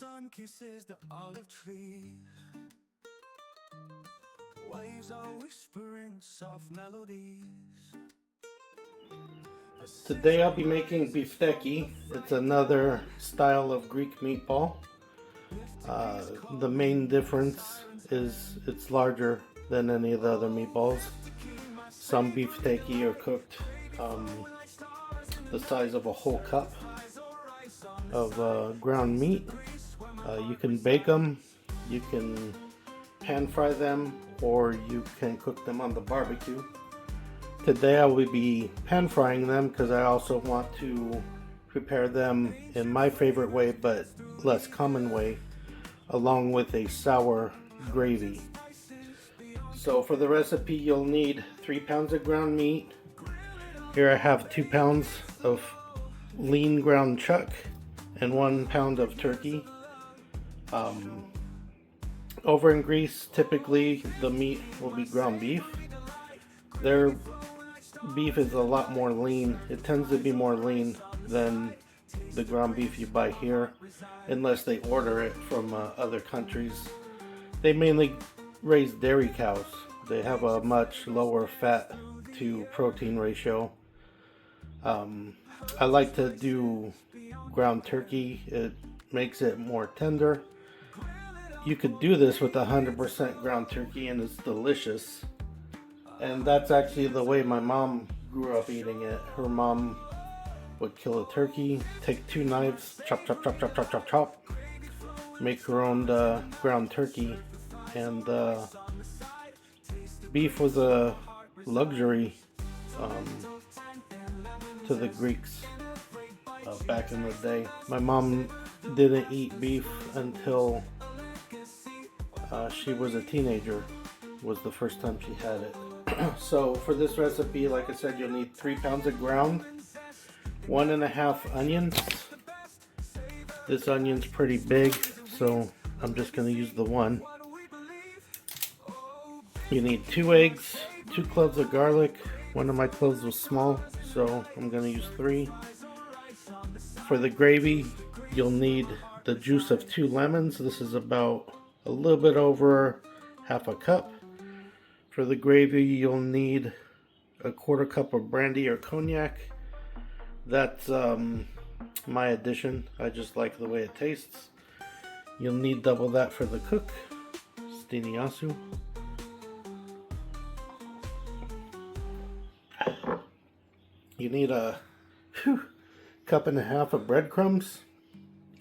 sun kisses the olive trees. Waves are whispering soft melodies. Today I'll be making bifteki. It's another style of Greek meatball. The main difference is it's larger than any of the other meatballs. Some bifteki are cooked the size of a whole cup of ground meat. You can bake them, you can pan fry them, or you can cook them on the barbecue. Today I will be pan frying them because I also want to prepare them in my favorite way but less common way, along with a sour gravy. So for the recipe you'll need 3 pounds of ground meat. Here I have 2 pounds of lean ground chuck and 1 pound of turkey. Over in Greece, typically the meat will be ground beef. Their beef is a lot more lean. It tends to be more lean than the ground beef you buy here, unless they order it from other countries. They mainly raise dairy cows. They have a much lower fat to protein ratio. I like to do ground turkey. It makes it more tender. You could do this with 100% ground turkey and it's delicious. And that's actually the way my mom grew up eating it. Her mom would kill a turkey, take 2 knives, chop, chop, chop, chop, chop, chop, chop, make her own ground turkey. And beef was a luxury to the Greeks back in the day. My mom didn't eat beef until she was a teenager, was the first time she had it. So for this recipe, like I said, you'll need 3 pounds of ground, 1.5 onions. This onion's pretty big, so I'm just going to use the one. You need 2 eggs, 2 cloves of garlic. One of my cloves was small, so I'm going to use 3. For the gravy, you'll need the juice of 2 lemons. This is about a little bit over half a cup. For the gravy, you'll need a 1/4 cup of brandy or cognac. That's my addition. I just like the way it tastes. You'll need double that for the cook. Stiniasu. You need a 1.5 cups of breadcrumbs,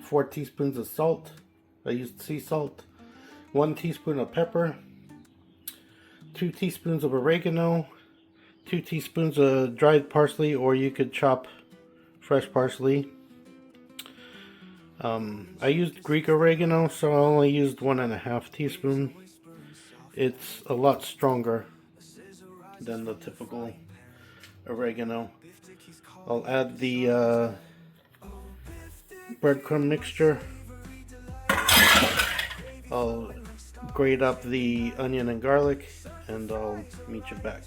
4 teaspoons of salt. I used sea salt. 1 teaspoon of pepper, 2 teaspoons of oregano, 2 teaspoons of dried parsley, or you could chop fresh parsley. I used Greek oregano, so I only used 1.5 teaspoons. It's a lot stronger than the typical oregano. I'll add the breadcrumb mixture. I'll grate up the onion and garlic, and I'll meet you back.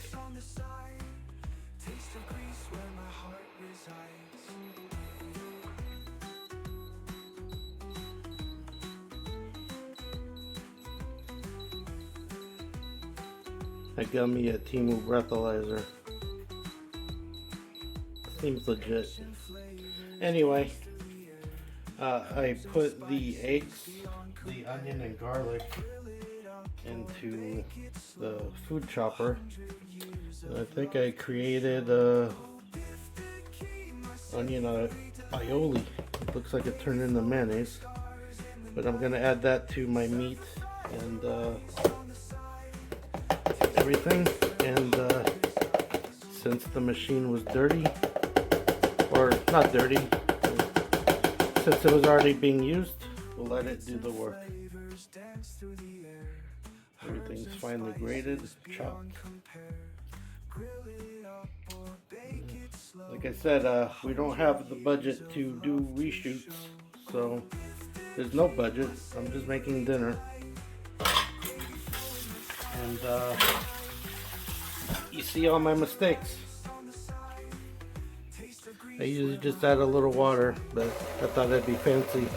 I got me a Temu breathalyzer. Seems legit. Anyway, I put the eggs, the onion and garlic into the food chopper. And I think I created onion aioli. It looks like it turned into mayonnaise. But I'm gonna add that to my meat and everything. And since the machine was dirty, or not dirty, since it was already being used, we'll let it do the work. Everything's finely grated, chopped. Like I said, we don't have the budget to do reshoots, so there's no budget. I'm just making dinner. And you see all my mistakes. I usually just add a little water, but I thought that'd be fancy.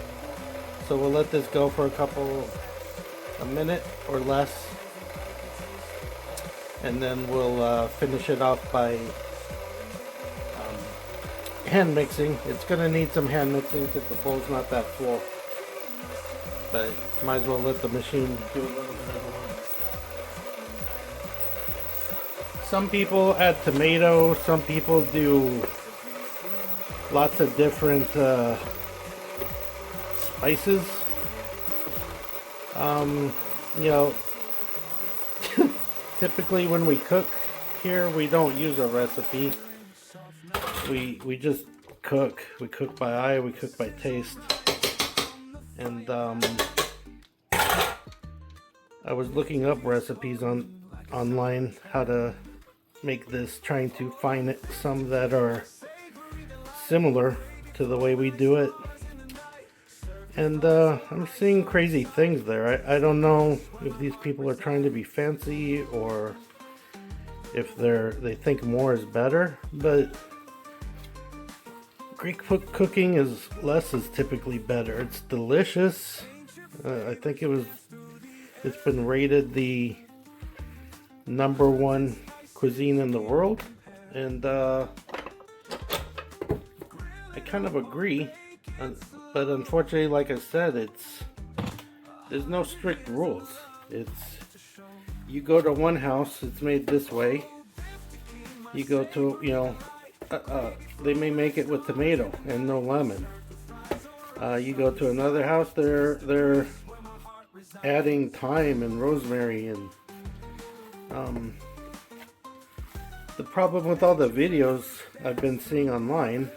So we'll let this go for a minute or less, and then we'll finish it off by hand mixing. It's gonna need some hand mixing because the bowl's not that full, but might as well let the machine do a little bit of the work. Some people add tomato, some people do lots of different spices. You know, typically when we cook here, we don't use a recipe. We just cook. We cook by eye, we cook by taste. And I was looking up recipes online how to make this, trying to find some that are similar to the way we do it. And I'm seeing crazy things there. I don't know if these people are trying to be fancy or if they think more is better, but Greek cooking is less is typically better. It's delicious. I think it's been rated the #1 cuisine in the world, and I kind of agree. But unfortunately, like I said, there's no strict rules. You go to one house, it's made this way. You go to, they may make it with tomato and no lemon. You go to another house, they're adding thyme and rosemary, and the problem with all the videos I've been seeing online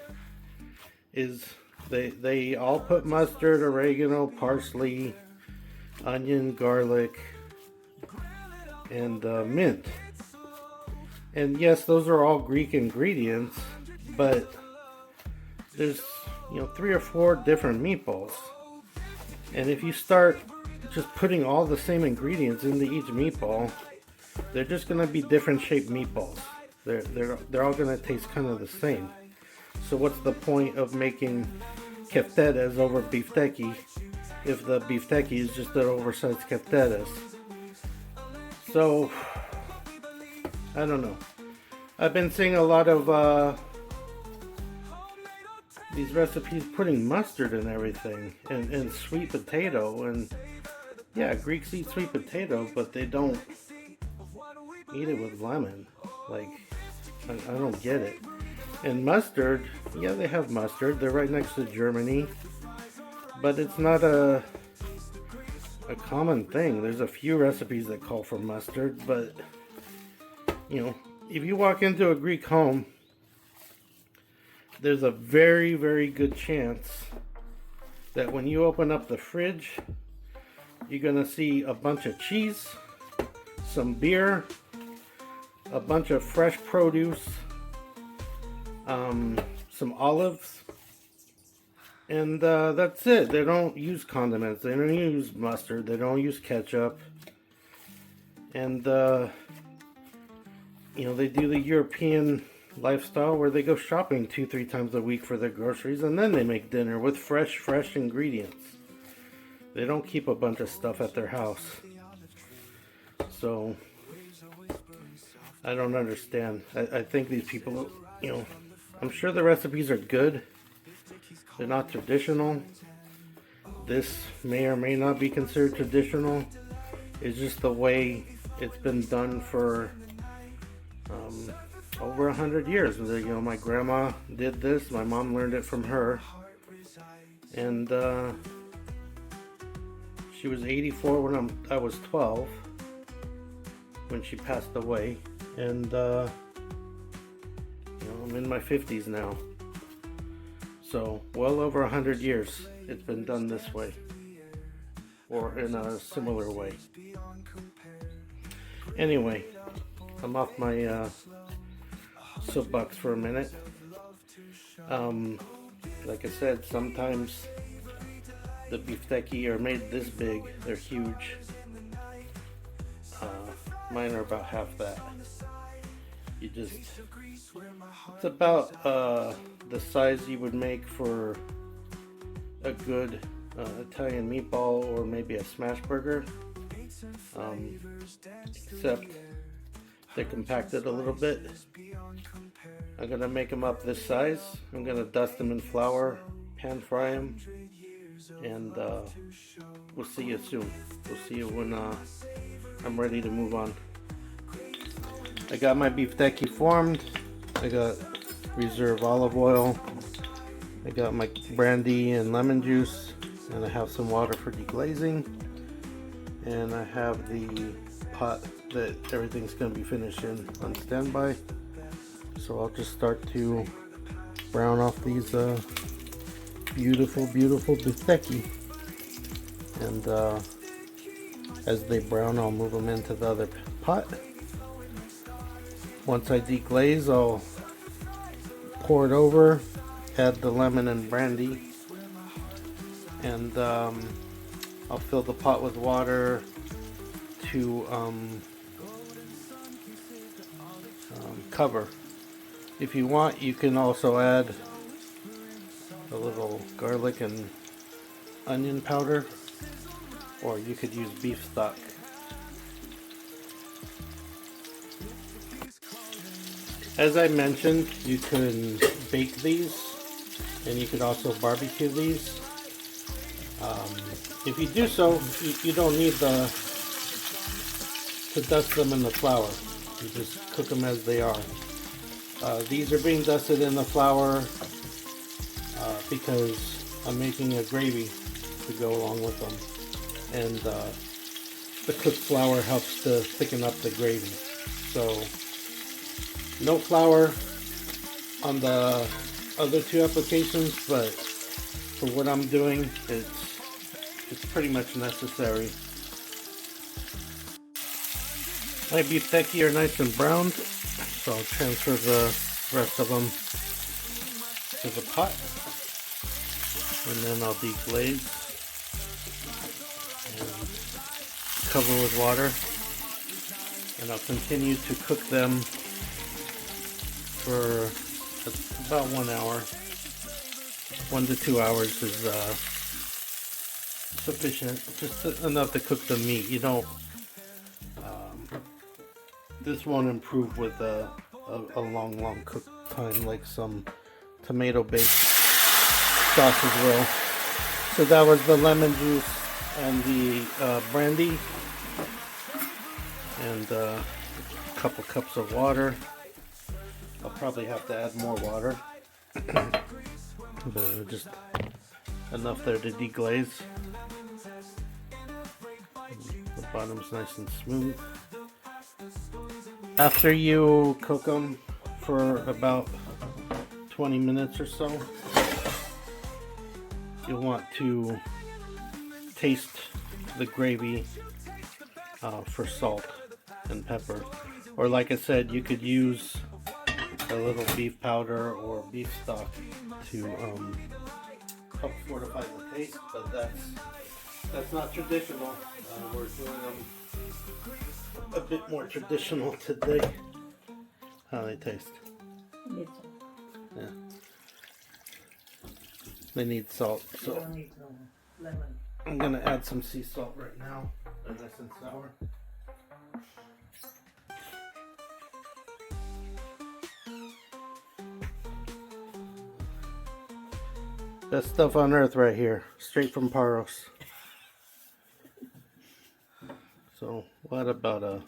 is they all put mustard, oregano, parsley, onion, garlic, and mint. And yes, those are all Greek ingredients, but there's 3 or 4 different meatballs. And if you start just putting all the same ingredients into each meatball, they're just going to be different shaped meatballs. They're all going to taste kind of the same. So what's the point of making keftedes over bifteki if the bifteki is just an oversized keftedes? So I don't know. I've been seeing a lot of these recipes putting mustard and everything, and sweet potato, and yeah, Greeks eat sweet potato, but they don't eat it with lemon. Like, I don't get it. And mustard, yeah, they have mustard. They're right next to Germany, but it's not a common thing. There's a few recipes that call for mustard, but if you walk into a Greek home, there's a very, very good chance that when you open up the fridge, you're gonna see a bunch of cheese, some beer, a bunch of fresh produce, some olives, and that's it. They don't use condiments, they don't use mustard, they don't use ketchup, and they do the European lifestyle where they go shopping 2-3 times a week for their groceries, and then they make dinner with fresh ingredients. They don't keep a bunch of stuff at their house. So I don't understand. I think these people, I'm sure the recipes are good. They're not traditional. This may or may not be considered traditional. It's just the way it's been done for over 100 years. My grandma did this. My mom learned it from her, and she was 84 when I was 12 when she passed away, and I'm in my 50s now. So well over 100 years it's been done this way, or in a similar way. Anyway, I'm off my soapbox for a minute. Like I said, sometimes the bifteki are made this big. They're huge. Mine are about half that. It's about the size you would make for a good Italian meatball or maybe a smash burger, except they're compacted a little bit. I'm gonna make them up this size. I'm gonna dust them in flour, pan fry them, and we'll see you soon. We'll see you when I'm ready to move on. I got my bifteki formed. I got reserve olive oil. I got my brandy and lemon juice, and I have some water for deglazing. And I have the pot that everything's going to be finished in on standby. So I'll just start to brown off these beautiful bifteki. And as they brown, I'll move them into the other pot. Once I deglaze, I'll pour it over, add the lemon and brandy, and I'll fill the pot with water to cover. If you want, you can also add a little garlic and onion powder, or you could use beef stock. As I mentioned, you can bake these, and you could also barbecue these. If you do so, you don't need to dust them in the flour. You just cook them as they are. These are being dusted in the flour because I'm making a gravy to go along with them, and the cooked flour helps to thicken up the gravy. So no flour on the other two applications, but for what I'm doing, it's pretty much necessary. My bifteki are nice and browned, so I'll transfer the rest of them to the pot, and then I'll deglaze and cover with water, and I'll continue to cook them for about 1 hour. 1 to 2 hours is sufficient, just enough to cook the meat. You don't. This won't improve with a long cook time like some tomato-based sauces will. So that was the lemon juice and the brandy, and a couple cups of water. I'll probably have to add more water, but just enough there to deglaze. The bottom's nice and smooth. After you cook them for about 20 minutes or so, you'll want to taste the gravy for salt and pepper. Or like I said, you could use a little beef powder or beef stock to help fortify the taste, but that's not traditional. We're doing them a bit more traditional today. How they taste? Yeah. They need salt, so I'm gonna add some sea salt right now. They're nice and sour. Best stuff on earth right here, straight from Paros. So what about a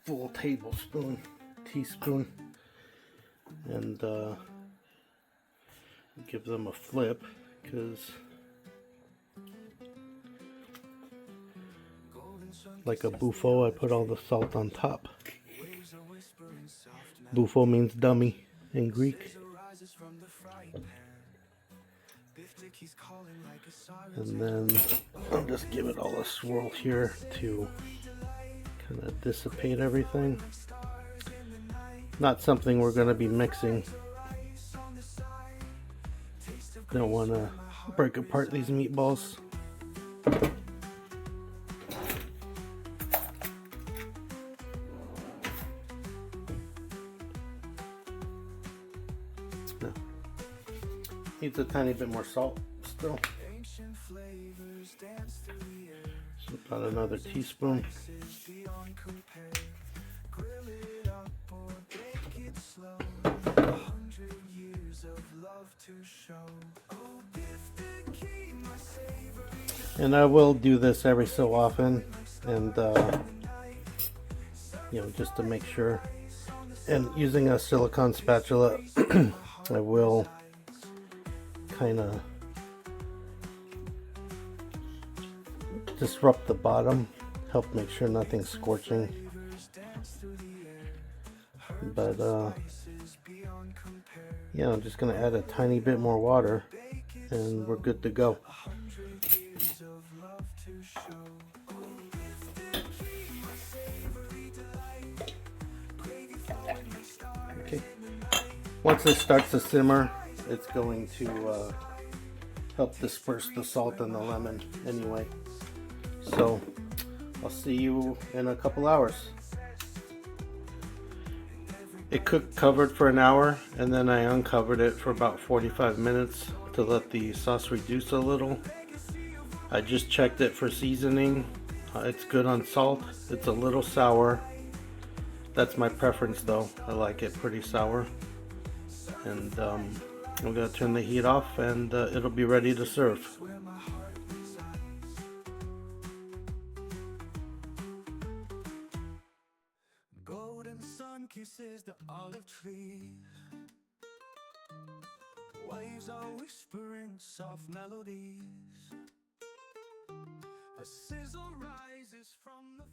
full tablespoon, teaspoon, and give them a flip, because like a buffo, I put all the salt on top. Buffo means dummy in Greek. And then I'll just give it all a swirl here to kind of dissipate everything. Not something we're going to be mixing. Don't want to break apart these meatballs. No. needs a tiny bit more salt still. So about another teaspoon. And I will do this every so often, and you know, just to make sure. And using a silicone spatula, I will kind of disrupt the bottom, help make sure nothing's scorching. But yeah, I'm just gonna add a tiny bit more water and we're good to go. Okay, once this starts to simmer, it's going to help disperse the salt and the lemon anyway. So I'll see you in a couple hours. It cooked covered for an hour, and then I uncovered it for about 45 minutes to let the sauce reduce a little. I just checked it for seasoning. It's good on salt. It's a little sour. That's my preference though. I like it pretty sour. And I'm gonna turn the heat off, and it'll be ready to serve. Golden sun kisses the olive trees. Waves are whispering soft melodies. A sizzle rises from the